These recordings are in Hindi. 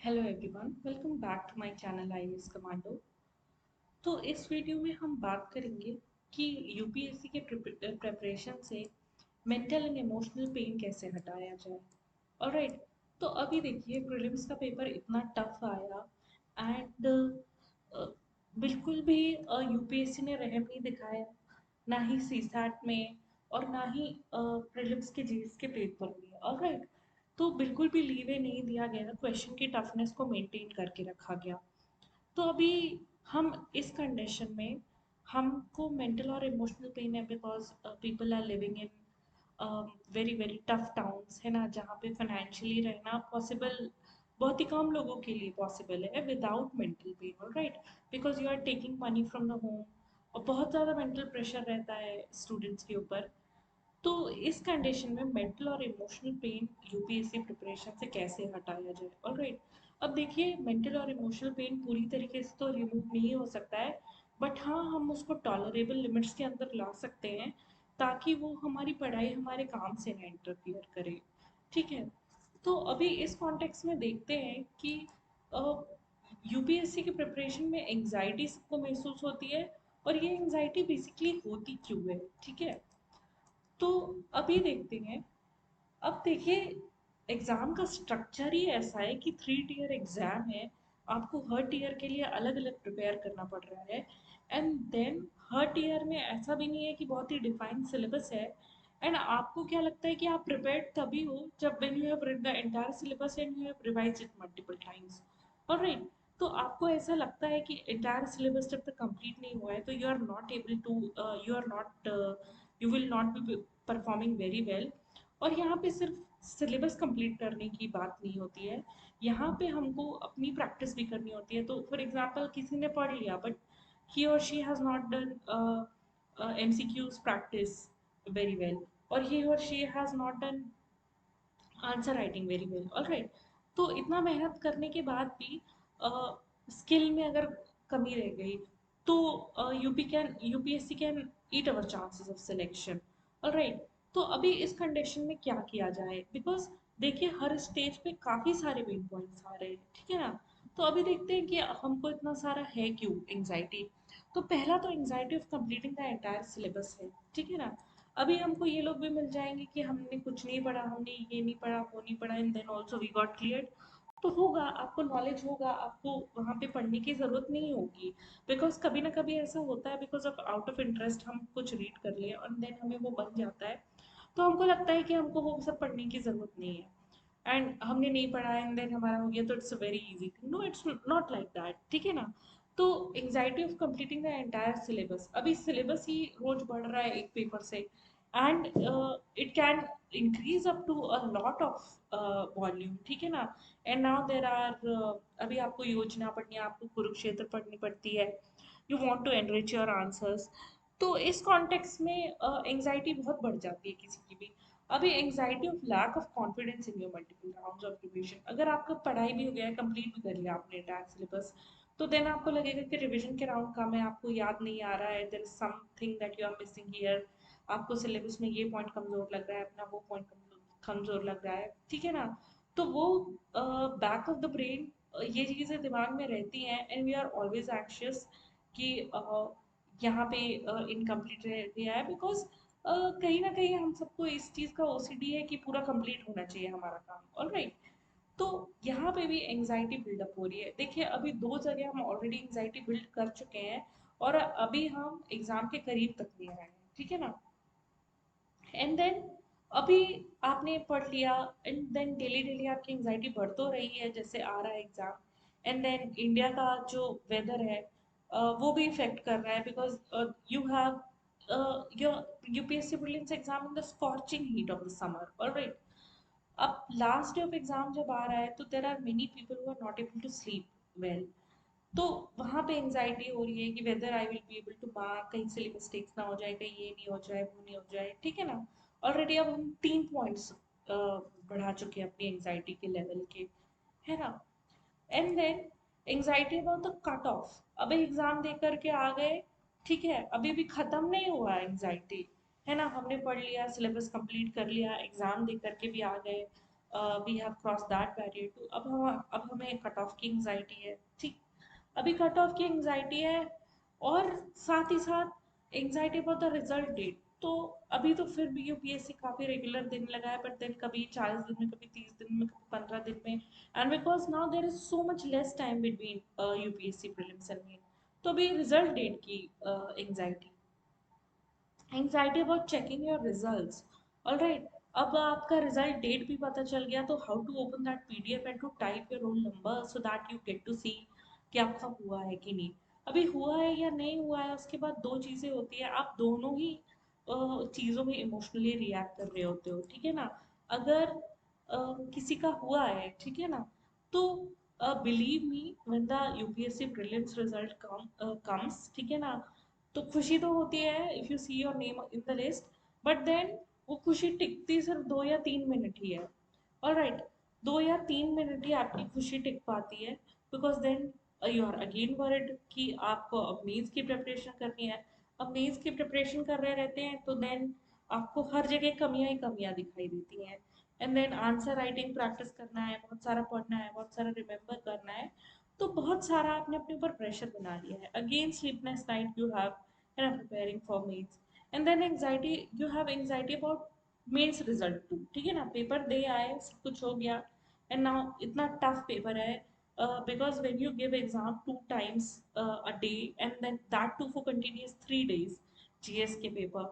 Hello everyone, welcome back to my channel IAS commando. तो इस वीडियो में हम बात करेंगे कि यूपीएससी के प्रिपरेशन से मेंटल एंड इमोशनल पेन कैसे हटाया जाए। ऑलराइट, तो अभी देखिए प्रीलिम्स का पेपर इतना टफ आया एंड बिल्कुल भी यूपीएससी ने रहम नहीं दिखाया, ना ही सीसैट में और ना ही प्रीलिम्स के जीएस के पेपर में। ऑलराइट, तो बिल्कुल भी लीवे नहीं दिया गया, क्वेश्चन की टफनेस को मेंटेन करके रखा गया। तो अभी हम इस कंडीशन में हमको मेंटल और इमोशनल पेन है because people are living in very very tough towns, है ना, जहाँ पे फाइनेंशियली रहना पॉसिबल बहुत ही कम लोगों के लिए पॉसिबल है without mental pain. Alright, because you are taking money from the home और बहुत ज़्यादा मेंटल प्रेशर रहता है स्टूडेंट्स के ऊपर। तो इस कंडीशन में मेंटल और इमोशनल पेन यूपीएससी प्रिपरेशन से कैसे हटाया जाए। ऑलराइट, अब देखिए मेंटल और इमोशनल पेन पूरी तरीके से तो रिमूव नहीं हो सकता है, बट हाँ हम उसको टॉलरेबल लिमिट्स के अंदर ला सकते हैं ताकि वो हमारी पढ़ाई हमारे काम से ना इंटरफियर करे। ठीक है, तो अभी इस कॉन्टेक्स्ट में देखते हैं कि यूपीएससी के प्रिपरेशन में एंजाइटी सबको महसूस होती है और ये एंजाइटी बेसिकली होती क्यों है। ठीक है, तो अभी देखते हैं। अब देखिए एग्ज़ाम का स्ट्रक्चर ही ऐसा है कि 3 टियर एग्ज़ाम है। आपको हर टियर के लिए अलग अलग प्रिपेयर करना पड़ रहा है एंड देन हर टियर में ऐसा भी नहीं है कि बहुत ही डिफाइंड सिलेबस है। एंड आपको क्या लगता है कि आप प्रिपेयर्ड तभी हो जब when you have read the entire syllabus and you have revised it multiple times. Alright, तो आपको ऐसा लगता है कि एंटायर सिलेबस जब तक कंप्लीट नहीं हुआ है तो you are not able to, you are not, you will not be performing very well. और यहाँ पे सिर्फ सिलेबस कंप्लीट करने की बात नहीं होती है, यहाँ पे हमको अपनी प्रैक्टिस भी करनी होती है। तो फॉर एग्जांपल किसी ने पढ़ लिया बट ही और she has not done MCQs practice very well, और ही और she has not done answer writing very well. Alright, तो इतना मेहनत करने के बाद भी स्किल में अगर कमी रह गई तो UPSC can eat our chances of selection. Alright, तो अभी इस कंडीशन में क्या किया जाए, बिकॉज देखिए हर स्टेज पे काफ़ी सारे मेन पॉइंट्स आ रहे हैं। ठीक है ना, तो अभी देखते हैं कि हमको इतना सारा है क्यों एंजाइटी। तो पहला तो anxiety of completing the entire syllabus है। ठीक है ना, अभी हमको ये लोग भी मिल जाएंगे कि हमने कुछ नहीं पढ़ा, हमने ये नहीं पढ़ा, वो नहीं पढ़ा, and then also we got clear. तो होगा, आपको नॉलेज होगा, आपको वहाँ पे पढ़ने की ज़रूरत नहीं होगी। बिकॉज कभी ना कभी ऐसा होता है, because of out of interest हम कुछ रीड कर लिए और देन हमें वो बन जाता है, तो हमको लगता है कि हमको वो सब पढ़ने की ज़रूरत नहीं है एंड हमने नहीं पढ़ा एंड देन हमारा हो गया, तो it's a very easy thing. No, it's not like that. ठीक है ना, तो anxiety of completing the entire syllabus, अभी सिलेबस ही रोज बढ़ रहा है एक पेपर से and it can increase up to a lot of volume. ठीक है ना, एंड नाउ देर आर, अभी आपको योजना पढ़नी है, आपको कुरुक्षेत्र पढ़नी पड़ती है, you want to enrich your answers. तो इस कॉन्टेक्स्ट में एंजाइटी बहुत बढ़ जाती है किसी की भी। अभी anxiety of lack of confidence in your multiple rounds of revision, अगर आपका पढ़ाई भी हो गया है, कंप्लीट भी कर लिया आपने एंटायर सिलेबस, तो देन आपको लगेगा कि रिवीजन के राउंड कम है, आपको याद नहीं आ रहा है, there is something that you are missing here, आपको सिलेबस में ये पॉइंट कमजोर लग रहा है, अपना वो पॉइंट कमजोर लग रहा है। ठीक है ना, तो वो बैक ऑफ द ब्रेन ये चीज़ें दिमाग में रहती हैं and we are always anxious कि यहाँ पे इनकम्प्लीट रह गया है, बिकॉज कहीं ना कहीं हम सबको इस चीज़ का ओसीडी है कि पूरा कंप्लीट होना चाहिए हमारा काम। ऑलराइट, तो यहाँ पे भी एंजाइटी बिल्डअप हो रही है। देखिए अभी 2 जगह हम ऑलरेडी एंजाइटी बिल्ड कर चुके हैं और अभी हम एग्जाम के करीब तक नहीं आए हैं। ठीक है ना, एंड देन अभी आपने पढ़ लिया एंड देन डेली डेली आपकी एंजाइटी बढ़ तो रही है जैसे आ रहा है एग्जाम, एंड देन इंडिया का जो वेदर है वो भी इफेक्ट कर रहा है, because you have your UPSC prelims exam in the scorching heat of the summer. Alright, अब लास्ट डे ऑफ एग्जाम जब आ रहा है तो there are many people who are not able to sleep well. तो वहाँ पे एंजाइटी हो रही है कि whether I will be able to mark, कहीं से मिस्टेक्स ना हो जाए, कहीं ये नहीं हो जाए, वो नहीं हो जाए। ठीक है ना, ऑलरेडी अब हम 3 पॉइंट्स बढ़ा चुके हैं अपनी एंजाइटी के लेवल के, है ना। And then anxiety about the cut off, अब एग्जाम दे करके आ गए, ठीक है, अभी भी खत्म नहीं हुआ एंजाइटी, है ना, हमने पढ़ लिया, सिलेबस कंप्लीट कर लिया, एग्जाम दे करके भी आ गए, we have cross that barrier too, अब हमें कट ऑफ की एंजाइटी है, ठीक। अभी कट ऑफ की एंजाइटी है, और साथ ही साथ anxiety about the result date. तो अभी तो फिर भी यूपीएससी काफी रेगुलर दिन लगा है, बट देन कभी 40 दिन में, कभी 30 दिन में, कभी 15 दिन में। And because now there is so much less time between UPSC prelims and main, तो अभी रिजल्ट डेट की anxiety, anxiety about checking your results. Alright, अब आपका रिजल्ट डेट भी पता चल गया, तो how to open that PDF and to type your roll number so that you get to see कि आपका हुआ है कि नहीं। अभी हुआ है या नहीं हुआ है, उसके बाद दो चीजें होती है, आप दोनों ही चीजों में इमोशनली रिएक्ट कर रहे होते हो, ठीक है ना। अगर किसी का हुआ है, ठीक है ना, तो believe me, when the UPSC prelims result comes, ठीक है ना, तो खुशी तो होती है if you see your name in the list, but then वो खुशी टिकती सिर्फ 2 या 3 मिनट ही है। ऑलराइट, 2 या 3 मिनट ही आपकी खुशी टिक पाती है, because then you are again worried कि आपको अब मेंस की प्रिपरेशन करनी है। अब मेंस की प्रिपरेशन कर रहे रहते हैं, तो देन आपको हर जगह कमियां ही कमियां दिखाई देती हैं। And then answer writing practice करना है, बहुत सारा पढ़ना है, बहुत सारा रिमेम्बर करना है, तो बहुत सारा आपने अपने ऊपर प्रेशर बना लिया है। Again sleepless night you have, and I'm preparing for mains, and then anxiety, you have anxiety about mains result too, ठीक है ना, पेपर दे आए, सब कुछ हो गया, एंड नाउ इतना टफ पेपर है, because when you give exam 2 times a day, and then that too for continuous 3 days, GS के पेपर,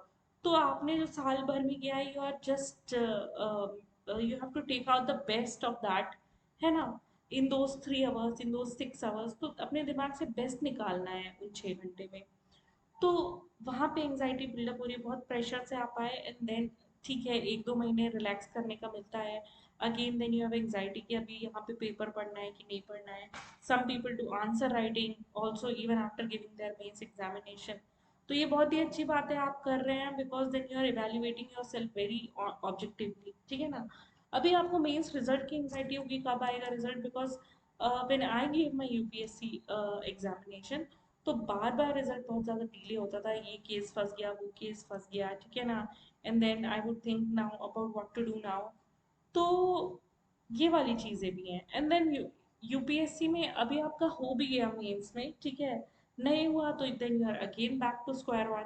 तो आपने जो साल भर में किया है, you are just you have to take out the best of that, है ना, in those 3 hours, in those 6 hours, तो अपने दिमाग से बेस्ट निकालना है उन 6 घंटे में। तो वहाँ पे एंजाइटी बिल्डअप हो रही है, बहुत प्रेशर से आप आए, एंड देन ठीक है, 1-2 महीने रिलैक्स करने का मिलता है, again then you have anxiety कि अभी यहाँ पे पेपर पढ़ना है कि नहीं पढ़ना है। Some people do answer writing also even after giving their mains examination. तो ये बहुत ही अच्छी बात है आप कर रहे हैं, because then you are evaluating yourself very objectively, ठीक है ना। अभी आपको मेंस रिजल्ट की एंजाइटी होगी कब आएगा result, because when I give my UPSC examination, तो बार बार रिजल्ट बहुत ज़्यादा डिले होता था, ये केस फंस गया, वो केस फंस गया, ठीक है ना। And then I would think now about what to do now. तो ये वाली चीज़ें भी हैं, एंड देन यूपीएससी में अभी आपका हो भी गया मेंस में, ठीक है, नहीं हुआ तो then you are again back to square one.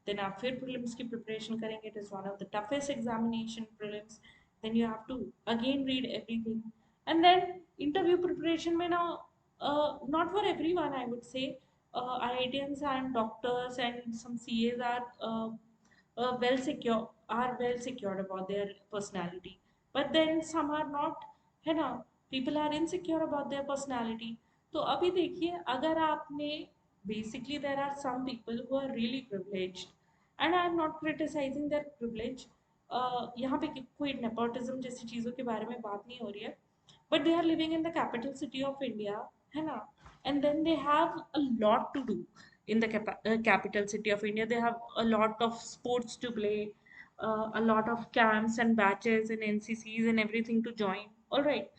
Then आप फिर प्रीलिम्स की प्रिपरेशन करेंगे, it is one of the toughest examination prelims. Then you have to again read everything, and then interview preparation में ना, not for everyone I would say, IITians and doctors and some CAs are well secured about their personality, but then some are not, है ना, people are insecure about their personality। तो अभी देखिए, अगर आपने basically there are some people who are really privileged, and I am not criticizing their privilege, यहाँ पे कोई nepotism जैसी चीज़ों के बारे में बात नहीं हो रही है, but they are living in the capital city of India, है ना, and then they have a lot to do in the capital city of India. They have a lot of sports to play, a lot of camps and batches and NCCs and everything to join. All right,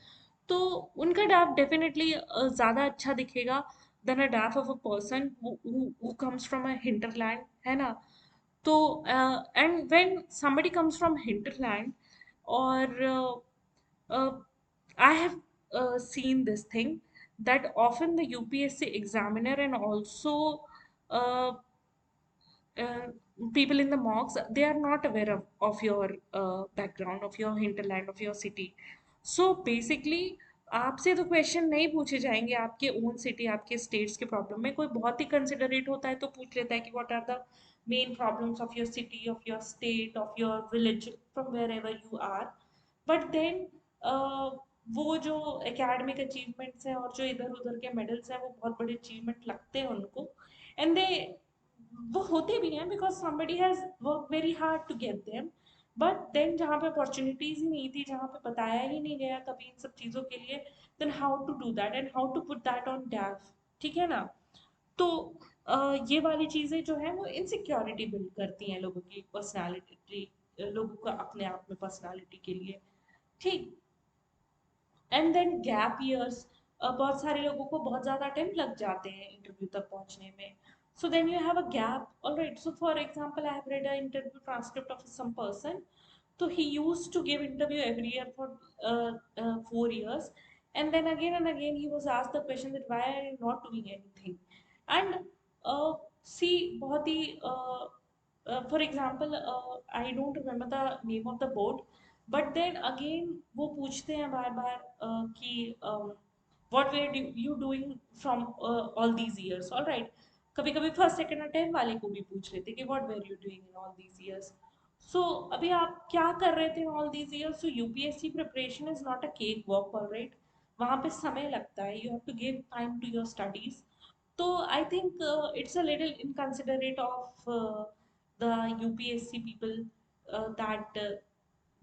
तो उनका डाफ डेफिनेटली ज़्यादा अच्छा दिखेगा than a duff of a person who comes from a hinterland, है ना। तो and when somebody comes from hinterland, or I have seen this thing, that often the UPSC examiner and also uh, uh, people in the mocks, they are not aware of your background, of your hinterland, of your city. So basically आपसे तो क्वेश्चन नहीं पूछे जाएंगे आपके ओन सिटी, आपके स्टेट्स के प्रॉब्लम में, कोई बहुत ही कंसिडरेट होता है तो पूछ लेता है कि what are the main problems of your city, of your state, of your village, from wherever you are. But then वो जो एकेडमिक अचीवमेंट्स हैं और जो इधर उधर के मेडल्स हैं, वो बहुत बड़े अचीवमेंट लगते हैं उनको, एंड दे वो होते भी हैं because somebody has worked very hard to get them, but then जहाँ पे अपॉर्चुनिटीज ही नहीं थी, जहाँ पे बताया ही नहीं गया कभी इन सब चीज़ों के लिए, then how to do that and how to put that on DAF, ठीक है ना। तो ये वाली चीज़ें जो है वो इनसिक्योरिटी बिल्ड करती हैं लोगों की पर्सनालिटी, लोगों का अपने आप में पर्सनालिटी के लिए, ठीक। एंड देन गैप ईयर्स, बहुत सारे लोगों को बहुत ज़्यादा टाइम लग जाते हैं इंटरव्यू तक पहुंचने में, so then you have a gap. Alright, so for example I have read a interview transcript of some person, So he used to give interview every year for 4 years, and then again and again he was asked the question that why are you not doing anything? And see, बहुत ही for example, I don't remember the name of the board, but then again वो पूछते हैं बार बार कि what were you doing from all these years, all right. कभी कभी फर्स्ट सेकंड और टेंथ वाले को भी पूछ लेते कि what were you doing in all these years. So अभी आप क्या कर रहे थे all these years? So UPSC preparation is not a cake walk, all right. वहाँ पे समय लगता है, you have to give time to your studies. So I think it's a little inconsiderate of the UPSC people that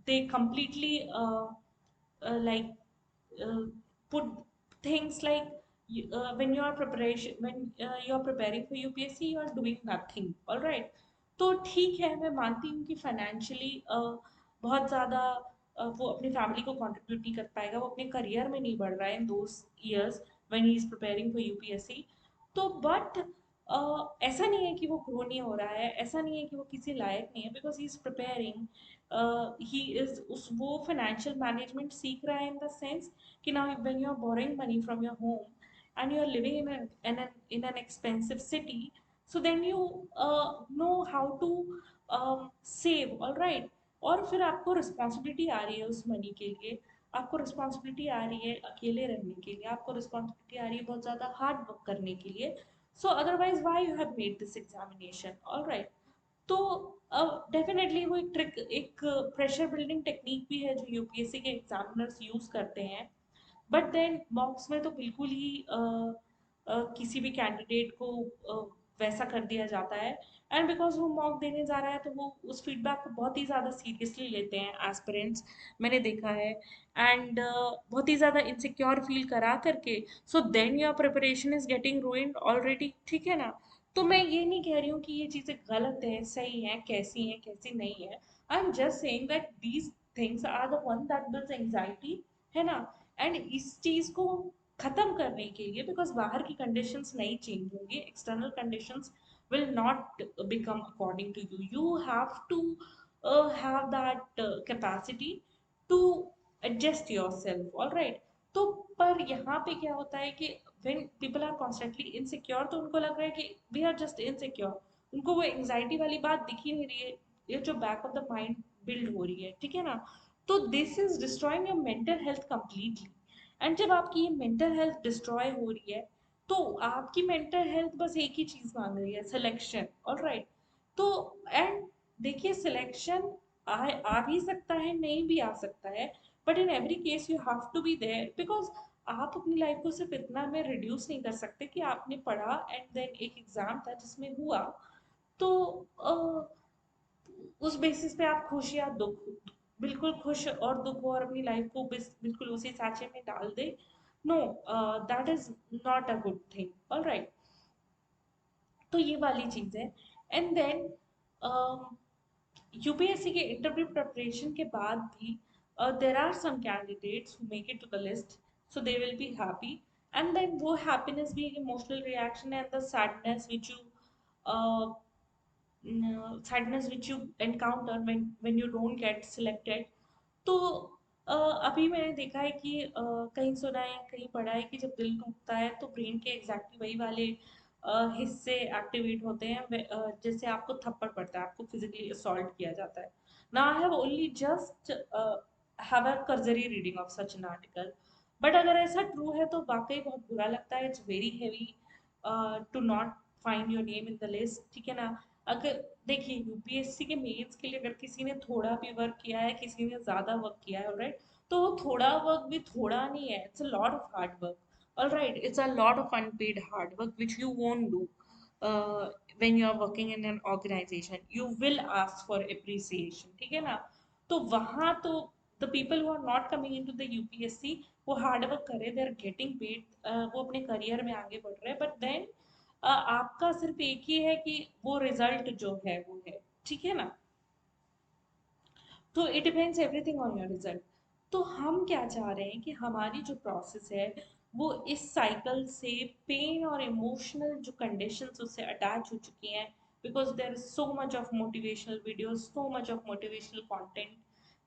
they completely like uh, put things like when you are preparation when you are preparing for UPSC you are doing nothing, all right. तो ठीक है, मैं मानती हूँ कि फाइनेंशियली बहुत ज़्यादा वो अपनी फैमिली को कंट्रीब्यूट नहीं कर पाएगा, वो अपने करियर में नहीं बढ़ रहा है in those years when he is preparing for UPSC. तो बट ऐसा नहीं है कि वो ग्रो नहीं हो रहा है, ऐसा नहीं है कि वो किसी लायक नहीं है, because he is preparing. He is उस वो फाइनेंशियल मैनेजमेंट सीख रहा है इन द सेंस कि now when you are borrowing money from your home and you are living in an expensive city, so then you know how to save, all right. और फिर आपको रिस्पॉन्सिबिलिटी आ रही है उस मनी के लिए, आपको रिस्पॉन्सिबिलिटी आ रही है अकेले रहने के लिए, आपको रिस्पॉन्सिबिलिटी आ रही है बहुत ज़्यादा हार्ड वर्क करने के लिए. सो otherwise why you have made this examination, all right. तो डेफिनेटली वो एक ट्रिक, एक प्रेशर बिल्डिंग टेक्निक भी है जो यूपीएससी के एग्जामिनर्स यूज़ करते हैं. बट देन मॉक्स में तो बिल्कुल ही किसी भी कैंडिडेट को वैसा कर दिया जाता है. एंड बिकॉज वो मॉक देने जा रहा है तो वो उस फीडबैक को बहुत ही ज़्यादा सीरियसली लेते हैं एस्पिरेंट्स, मैंने देखा है. एंड बहुत ही ज़्यादा इनसिक्योर फील करा करके, so then your preparation is getting ruined already, ठीक है ना. तो मैं ये नहीं कह रही हूँ कि ये चीज़ें गलत है, सही है कैसी नहीं है. I am just saying that these things are the one that builds anxiety, है ना. एंड इस चीज़ को ख़त्म करने के लिए, बिकॉज बाहर की कंडीशंस नहीं चेंज होंगी, external conditions will not become according to you. You have to have that capacity to adjust yourself, all right. तो पर यहाँ पे क्या होता है कि when people are constantly insecure तो उनको लग रहा है कि we are just insecure, उनको वो एंजाइटी वाली बात दिख ही नहीं रही है, ये जो back of the mind build हो रही है, ठीक है ना. तो this is destroying your mental health completely. And जब आपकी ये मेंटल हेल्थ डिस्ट्रॉय हो रही है तो आपकी मेंटल हेल्थ बस एक ही चीज मांग रही है, सिलेक्शन, ऑल राइट. तो एंड देखिए, सिलेक्शन आ भी सकता है, नहीं भी आ सकता है, but in every case you have to be there, because आप अपनी लाइफ को सिर्फ इतना में रिड्यूस नहीं कर सकते कि आपने पढ़ा एंड देन एक एग्जाम था जिसमें हुआ, तो उस बेसिस पे आप खुश या दुख, बिल्कुल खुश और दुख और अपनी लाइफ को बिल्कुल उसी सांचे में डाल दे. No, that is not a good thing, all right. तो ये वाली चीज है. एंड देन यूपीएससी के इंटरव्यू प्रिपरेशन के बाद भी there are some candidates who make it to the list, so they will be happy. And then वो हैप्पीनेस भी एक इमोशनल रिएक्शन है, and the sadness which you sadness which you encounter when you don't get selected. तो अभी मैंने देखा है कि कहीं सुना है, कहीं पढ़ा है कि जब दिल टूटता है तो ब्रेन के एग्जैक्टली वही वाले हिस्से एक्टिवेट होते हैं, जैसे आपको थप्पड़ पड़ता है, आपको फिजिकली असॉल्ट किया जाता है. ना I have only just have a cursory reading of such an article. But अगर ऐसा ट्रू है तो वाकई बहुत बुरा लगता है. It's very heavy to not find your name in the list, ठीक है ना. अगर देखिए, यूपीएससी के मेंस के लिए अगर किसी ने थोड़ा भी वर्क किया है, किसी ने ज़्यादा वर्क किया है, ऑलराइट, तो वो थोड़ा वर्क भी थोड़ा नहीं है, it's a lot of hard work, alright. It's a lot of unpaired hard work which you won't do when you are working in an organization. You will ask for appreciation, ठीक है ना. तो वहाँ तो the people who are not coming into the UPSC वो हार्ड वर्क कर रहे, दे आर गेटिंग पेड, वो अपने करियर में आगे बढ़ रहे हैं, बट देन आपका सिर्फ एक ही है कि वो रिजल्ट जो है वो है, ठीक है ना. तो it depends everything on your result. तो हम क्या चाह रहे हैं कि हमारी जो प्रोसेस है वो इस साइकिल से पेन और इमोशनल जो कंडीशंस उससे अटैच हो चुकी हैं, because there is so much of motivational videos, so much of motivational content,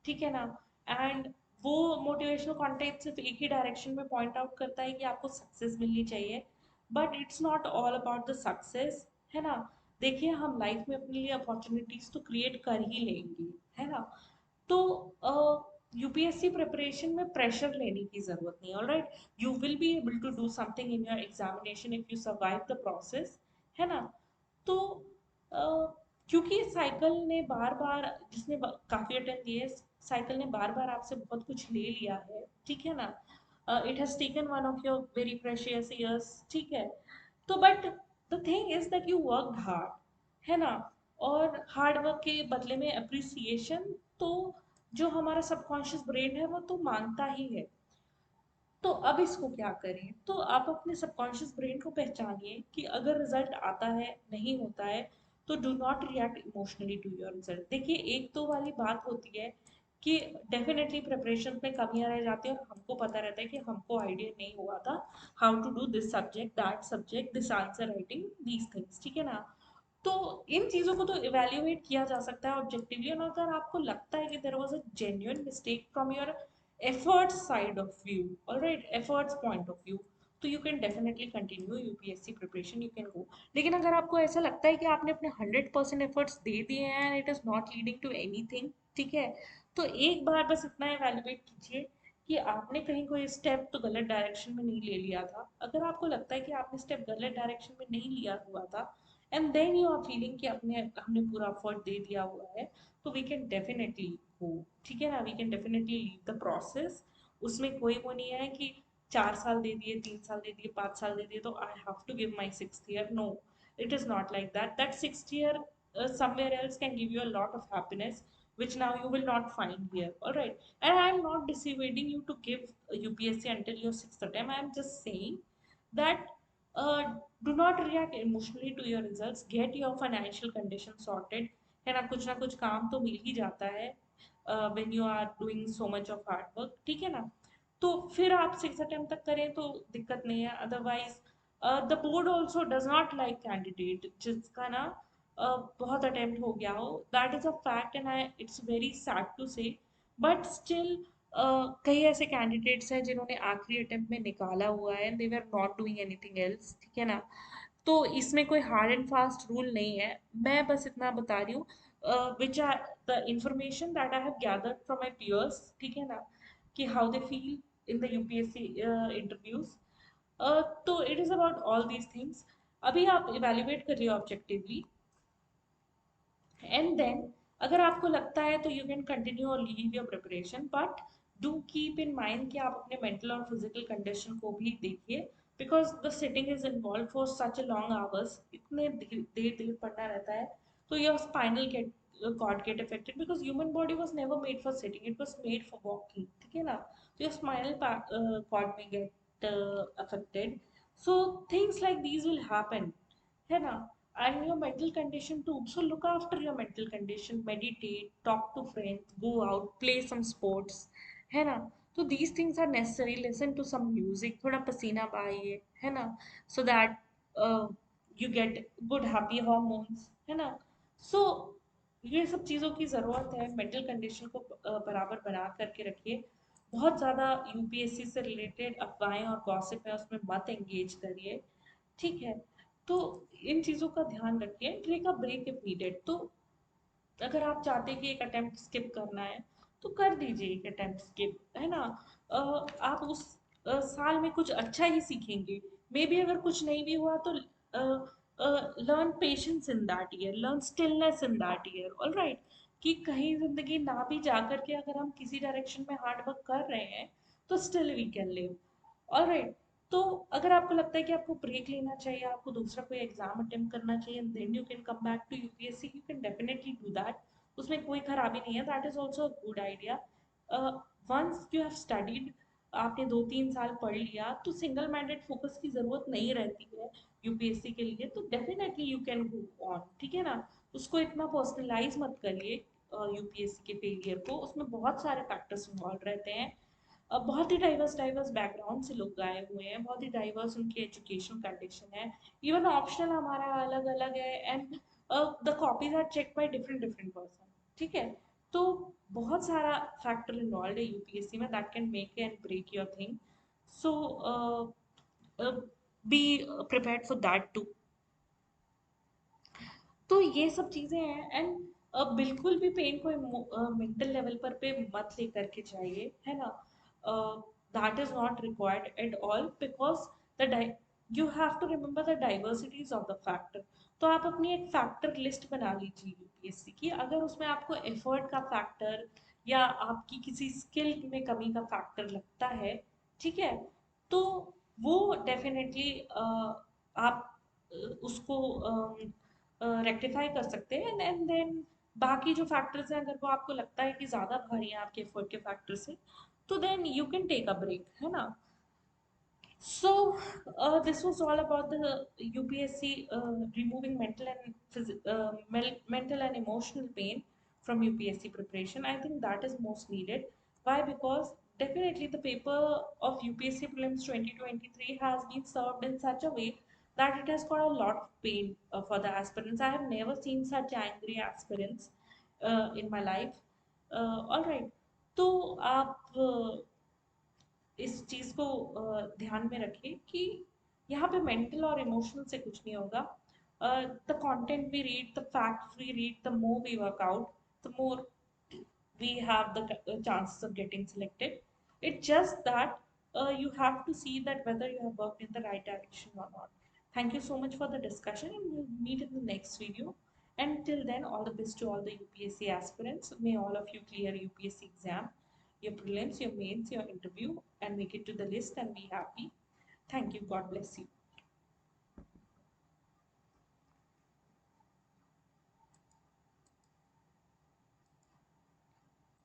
ठीक है ना। एंड वो मोटिवेशनल कंटेंट सिर्फ एक ही डायरेक्शन में पॉइंट आउट करता है कि आपको सक्सेस मिलनी चाहिए, but it's not all about the success, है ना। देखिए हम लाइफ में अपने लिए अपॉर्चुनिटीज तो क्रिएट कर ही लेंगे, है ना। तो यूपीएससी प्रिपरेशन में प्रेशर लेने की जरूरत नहीं, alright. You will be able to do something in your examination if you survive the process, है ना। तो अ, क्योंकि साइकिल ने बार बार, जिसने काफी अटेम्प्ट दिए, साइकिल ने बार बार आपसे बहुत कुछ ले लिया है, ठीक है ना। It has taken one of your very precious years, ठीक है। तो but the thing is that you work hard, है ना। और हार्ड वर्क के बदले में अप्रिसिएशन, तो जो हमारा सबकॉन्शियस ब्रेन है वो तो मांगता ही है। तो अब इसको क्या करें, तो आप अपने सबकॉन्शियस ब्रेन को पहचानिए कि अगर रिजल्ट आता है, नहीं होता है, तो do not react emotionally to your result. देखिए एक तो वाली बात होती है कि डेफिनेटली प्रिपरेशन में कमियां रह जाती है और हमको पता रहता है कि हमको आइडिया नहीं हुआ था how to do this subject, that subject, this answer writing, these things, ठीक है ना। तो इन चीज़ों को तो इवेल्युएट किया जा सकता है ऑब्जेक्टिवली, और अगर आपको लगता है कि there was a genuine mistake from your efforts side of view, alright, efforts point of view, तो you can definitely continue UPSC preparation, you can go. लेकिन अगर आपको ऐसा लगता है कि आपने अपने 100% एफर्ट्स दे दिए हैं and it is not leading to anything, ठीक है, तो एक बार बस इतना इवेल्युएट कीजिए कि आपने कहीं कोई स्टेप तो गलत डायरेक्शन में नहीं ले लिया था। अगर आपको लगता है कि आपने स्टेप गलत डायरेक्शन में नहीं लिया हुआ था, and then you are feeling कि अपने हमने पूरा एफर्ट दे दिया हुआ है, तो वी कैन डेफिनेटली गो, ठीक है ना। We can definitely leave the process. उसमें कोई वो नहीं है कि 4 साल दे दिए, 3 साल दे दिए, 5 साल दे दिए तो I have to give my 6th year, no, it is not like that. That 6th year somewhere else can give you a lot of happiness which now you will not find here, all right. And I am not dissuading you to give UPSC until your 6th attempt. I am just saying that uh, do not react emotionally to your results, get your financial condition sorted, है ना कुछ काम तो मिल ही जाता है when you are doing so much of hard work, ठीक है ना। तो फिर आप 6 अटेम्प्ट तक करें तो दिक्कत नहीं है, otherwise the board also does not like candidate जिसका ना बहुत अटेम्प्ट हो गया हो, that is a fact and I it's very sad to say, but still कई ऐसे कैंडिडेट्स हैं जिन्होंने आखिरी अटेम्प्ट में निकाला हुआ है, they were not doing anything else, ठीक है ना। तो इसमें कोई हार्ड एंड फास्ट रूल नहीं है, मैं बस इतना बता रही हूँ which are the information that I have gathered from my peers, ठीक है ना, कि how they feel in the UPSC interviews. तो it is about all these things. अभी आप इवेल्युएट करिए ऑब्जेक्टिवली, एंड देन अगर आपको लगता है तो यू कैन कंटिन्यू और leave your preparation, but do keep in mind कि आप अपने मेंटल और फिजिकल कंडीशन को भी देखिए, because the sitting is involve for such a long hours, इतने देर देर पढ़ना रहता है, तो your spinal get cord get affected because human body was never made for sitting, it was made for walking, ठीक है ना। तो योर स्पाइनल कॉर्ड में get affected, so things like these will happen, है ना। And your mental condition too, so look after your mental condition, meditate, talk to friends, go out, play some sports, है ना। तो these things are necessary, listen to some music, थोड़ा पसीना बहाइए, है ना, so that uh, you get good happy hormones, है ना। so ये सब चीज़ों की ज़रूरत है, मेंटल कंडीशन को बराबर बना करके रखिए। बहुत ज़्यादा यूपीएससी से रिलेटेड अफवाहें और गॉसिप है उसमें मत एंगेज करिए, ठीक है। तो इन चीज़ों का ध्यान रखिए, take a break if needed. तो अगर आप चाहते हैं कि एक अटेम्प्ट स्किप करना है तो कर दीजिए एक अटेम्प्ट स्किप, है ना। आप उस साल में कुछ अच्छा ही सीखेंगे, मे बी अगर कुछ नहीं भी हुआ तो learn patience in that year, learn stillness in that year, all right. कि कहीं जिंदगी ना भी जा करके अगर हम किसी डायरेक्शन में हार्ड वर्क कर रहे हैं तो still we can live, alright. तो अगर आपको लगता है कि आपको ब्रेक लेना चाहिए, आपको दूसरा कोई एग्जाम अटेम्प्ट करना चाहिए, then you can come back to UPSC, you can definitely do that, उसमें कोई खराबी नहीं है, that is also a good idea. Once you have studied, आपने 2-3 साल पढ़ लिया तो सिंगल माइंडेड फोकस की जरूरत नहीं रहती है यूपीएससी के लिए, तो definitely you can go on, ठीक है ना। उसको इतना पर्सनलाइज मत करिए यूपीएससी के फेलियर को, उसमें बहुत सारे फैक्टर्स इन्वॉल्व रहते हैं। बहुत ही डाइवर्स डाइवर्स बैकग्राउंड से लोग आए हुए हैं, बहुत ही डाइवर्स उनकी एजुकेशन कंडीशन है, इवन ऑप्शनल हमारा अलग अलग है, and the copies are check by different different person, ठीक है। तो बहुत सारा फैक्टर इन्वॉल्व है यूपीएससी में that can make and break your thing. So be prepared for that too. तो ये सब चीजें हैं. एंड बिल्कुल भी पेन को मेंटल लेवल पे मत लेकर के जाइए, है ना. That is not required at all, because the you have to remember the diversities of the factor. तो आप अपनी एक फैक्टर लिस्ट बना लीजिए यूपीएससी की. अगर उसमें आपको एफर्ट का फैक्टर या आपकी किसी स्किल में कमी का फैक्टर लगता है, ठीक है, तो वो डेफिनेटली आप उसको रेक्टिफाई कर सकते हैं. एंड देन बाकी जो फैक्टर्स हैं, अगर वो आपको लगता है कि ज़्यादा भारी हैं आपके एफर्ट के फैक्टर से, तो then you can take a break, है ना. So, this was all about the UPSC removing mental and emotional pain from UPSC preparation. I think that is most needed. Why? Because definitely the paper of UPSC prelims 2023 has been served in such a way that it has got a lot of pain for the aspirants. I have never seen such angry aspirants in my life. All right. तो आप इस चीज़ को ध्यान में रखें कि यहाँ पे मेंटल और इमोशनल से कुछ नहीं होगा. The content we read, the facts we read, the more we work out, the more we have the chances of getting selected. It's just that you have to see that whether you have worked in the right direction or not. Thank you so much for the discussion, and we'll meet in the next video. And till then, all the best to all the UPSC aspirants. May all of you clear UPSC exam, your prelims, your mains, your interview, and make it to the list and be happy. Thank you. God bless you.